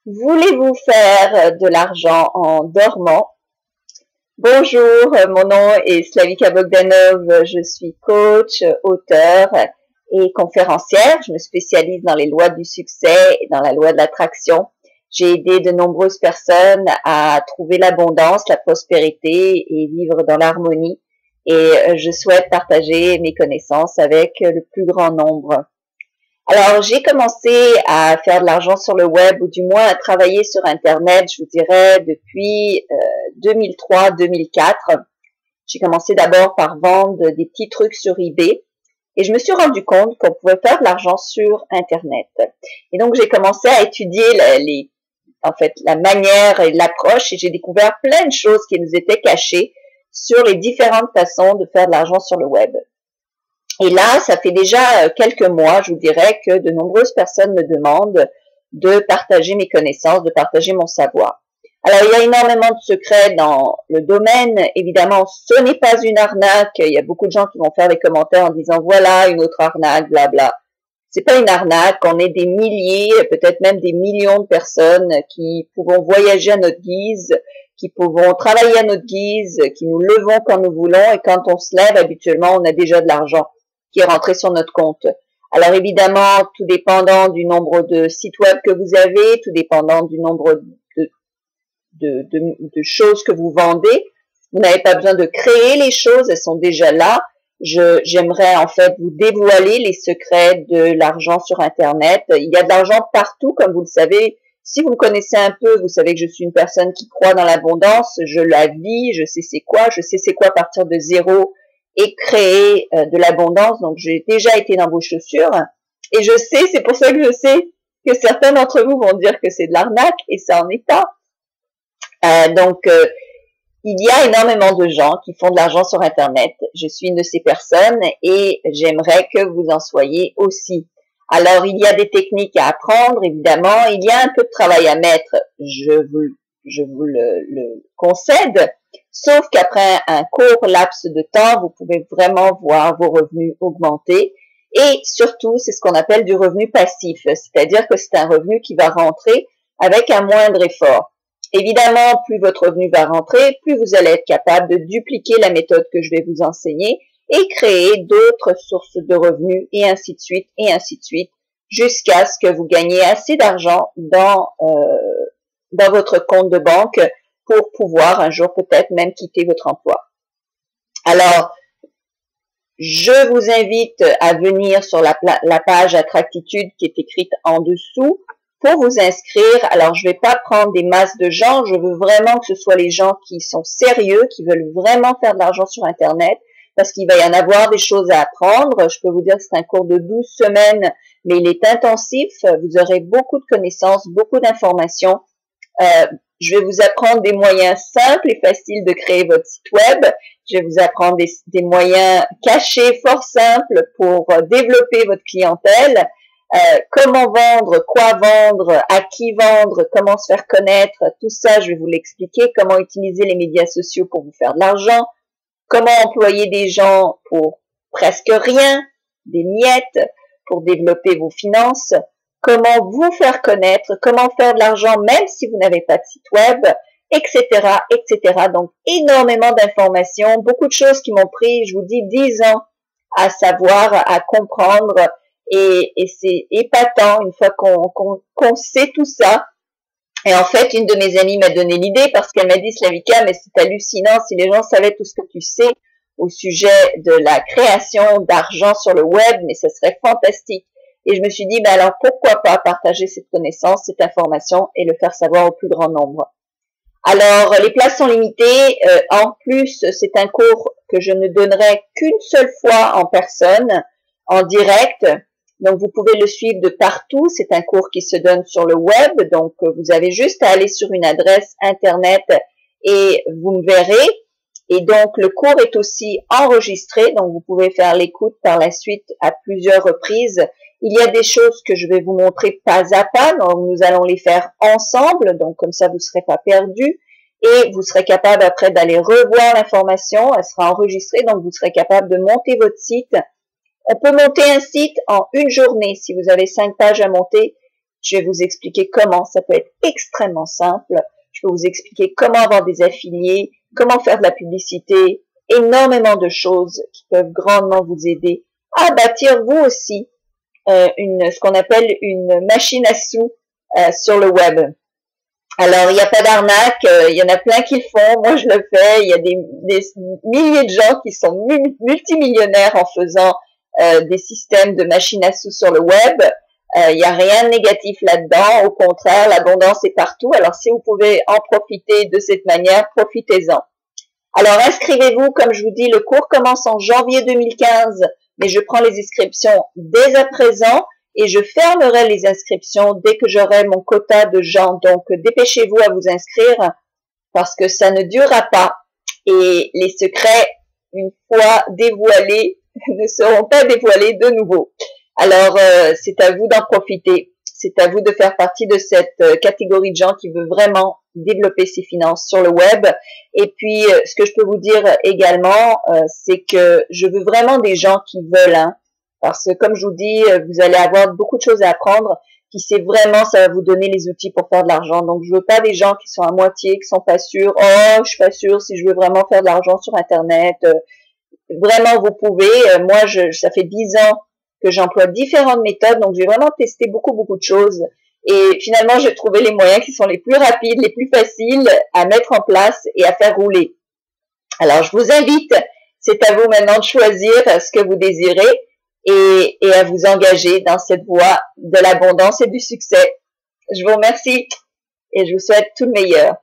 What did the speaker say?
Voulez-vous faire de l'argent en dormant? Bonjour, mon nom est Slavika Bogdanov, je suis coach, auteur et conférencière. Je me spécialise dans les lois du succès et dans la loi de l'attraction. J'ai aidé de nombreuses personnes à trouver l'abondance, la prospérité et vivre dans l'harmonie. Et je souhaite partager mes connaissances avec le plus grand nombre. Alors, j'ai commencé à faire de l'argent sur le web, ou du moins à travailler sur Internet, je vous dirais, depuis 2003-2004. J'ai commencé d'abord par vendre des petits trucs sur eBay, et je me suis rendu compte qu'on pouvait faire de l'argent sur Internet. Et donc, j'ai commencé à étudier la manière et l'approche, et j'ai découvert plein de choses qui nous étaient cachées sur les différentes façons de faire de l'argent sur le web. Et là, ça fait déjà quelques mois, je vous dirais, que de nombreuses personnes me demandent de partager mes connaissances, de partager mon savoir. Alors, il y a énormément de secrets dans le domaine. Évidemment, ce n'est pas une arnaque. Il y a beaucoup de gens qui vont faire des commentaires en disant, voilà, une autre arnaque, blabla. C'est pas une arnaque. On est des milliers, peut-être même des millions de personnes qui pouvons voyager à notre guise, qui pouvons travailler à notre guise, qui nous levons quand nous voulons, et quand on se lève, habituellement, on a déjà de l'argent qui est rentré sur notre compte. Alors évidemment, tout dépendant du nombre de sites web que vous avez, tout dépendant du nombre de choses que vous vendez, vous n'avez pas besoin de créer les choses, elles sont déjà là. J'aimerais en fait vous dévoiler les secrets de l'argent sur Internet. Il y a de l'argent partout, comme vous le savez. Si vous me connaissez un peu, vous savez que je suis une personne qui croit dans l'abondance, je la vis, je sais c'est quoi partir de zéro et créer de l'abondance. Donc, j'ai déjà été dans vos chaussures et je sais, c'est pour ça que je sais que certains d'entre vous vont dire que c'est de l'arnaque et ça en est pas. Il y a énormément de gens qui font de l'argent sur Internet. Je suis une de ces personnes et j'aimerais que vous en soyez aussi. Alors, il y a des techniques à apprendre, évidemment. Il y a un peu de travail à mettre, je vous le concède. Sauf qu'après un court laps de temps, vous pouvez vraiment voir vos revenus augmenter. Et surtout, c'est ce qu'on appelle du revenu passif. C'est-à-dire que c'est un revenu qui va rentrer avec un moindre effort. Évidemment, plus votre revenu va rentrer, plus vous allez être capable de dupliquer la méthode que je vais vous enseigner et créer d'autres sources de revenus et ainsi de suite, jusqu'à ce que vous gagniez assez d'argent dans votre compte de banque pour pouvoir un jour peut-être même quitter votre emploi. Alors, je vous invite à venir sur la page Attractitude qui est écrite en dessous pour vous inscrire. Alors, je ne vais pas prendre des masses de gens, je veux vraiment que ce soit les gens qui sont sérieux, qui veulent vraiment faire de l'argent sur Internet, parce qu'il va y en avoir des choses à apprendre. Je peux vous dire que c'est un cours de 12 semaines, mais il est intensif. Vous aurez beaucoup de connaissances, beaucoup d'informations. Je vais vous apprendre des moyens simples et faciles de créer votre site web. Je vais vous apprendre des moyens cachés, fort simples pour développer votre clientèle. Comment vendre, quoi vendre, à qui vendre, comment se faire connaître, tout ça, je vais vous l'expliquer. Comment utiliser les médias sociaux pour vous faire de l'argent. Comment employer des gens pour presque rien, des miettes, pour développer vos finances. Comment vous faire connaître, comment faire de l'argent même si vous n'avez pas de site web, etc., etc. Donc, énormément d'informations, beaucoup de choses qui m'ont pris, je vous dis, 10 ans à savoir, à comprendre, et c'est épatant une fois qu'on sait tout ça. Et en fait, une de mes amies m'a donné l'idée parce qu'elle m'a dit, Slavika, mais c'est hallucinant si les gens savaient tout ce que tu sais au sujet de la création d'argent sur le web, mais ce serait fantastique. Et je me suis dit, ben alors pourquoi pas partager cette connaissance, cette information et le faire savoir au plus grand nombre. Alors, les places sont limitées. En plus, c'est un cours que je ne donnerai qu'une seule fois en personne, en direct. Donc, vous pouvez le suivre de partout. C'est un cours qui se donne sur le web. Donc, vous avez juste à aller sur une adresse Internet et vous me verrez. Et donc, le cours est aussi enregistré. Donc, vous pouvez faire l'écoute par la suite à plusieurs reprises. Il y a des choses que je vais vous montrer pas à pas, donc nous allons les faire ensemble, donc comme ça vous ne serez pas perdus et vous serez capable après d'aller revoir l'information, elle sera enregistrée, donc vous serez capable de monter votre site. On peut monter un site en une journée si vous avez 5 pages à monter. Je vais vous expliquer comment, ça peut être extrêmement simple. Je peux vous expliquer comment avoir des affiliés, comment faire de la publicité, énormément de choses qui peuvent grandement vous aider à bâtir vous aussi ce qu'on appelle une machine à sous sur le web. Alors, il n'y a pas d'arnaque, il y en a plein qui le font, moi je le fais, il y a des milliers de gens qui sont multimillionnaires en faisant des systèmes de machines à sous sur le web. Il n'y a rien de négatif là-dedans, au contraire, l'abondance est partout. Alors, si vous pouvez en profiter de cette manière, profitez-en. Alors, inscrivez-vous, comme je vous dis, le cours commence en janvier 2015, mais je prends les inscriptions dès à présent. Et je fermerai les inscriptions dès que j'aurai mon quota de gens. Donc, dépêchez-vous à vous inscrire parce que ça ne durera pas. Et les secrets, une fois dévoilés, ne seront pas dévoilés de nouveau. Alors, c'est à vous d'en profiter. C'est à vous de faire partie de cette catégorie de gens qui veut vraiment développer ses finances sur le web. Et puis, ce que je peux vous dire également, c'est que je veux vraiment des gens qui veulent, parce que comme je vous dis, vous allez avoir beaucoup de choses à apprendre, puis c'est vraiment, ça va vous donner les outils pour faire de l'argent. Donc, je veux pas des gens qui sont à moitié, qui sont pas sûrs. Oh, je suis pas sûre si je veux vraiment faire de l'argent sur Internet. Vraiment, vous pouvez. Moi, ça fait 10 ans que j'emploie différentes méthodes, donc j'ai vraiment testé beaucoup de choses. Et finalement, j'ai trouvé les moyens qui sont les plus rapides, les plus faciles à mettre en place et à faire rouler. Alors, je vous invite, c'est à vous maintenant de choisir ce que vous désirez. Et à vous engager dans cette voie de l'abondance et du succès. Je vous remercie et je vous souhaite tout le meilleur.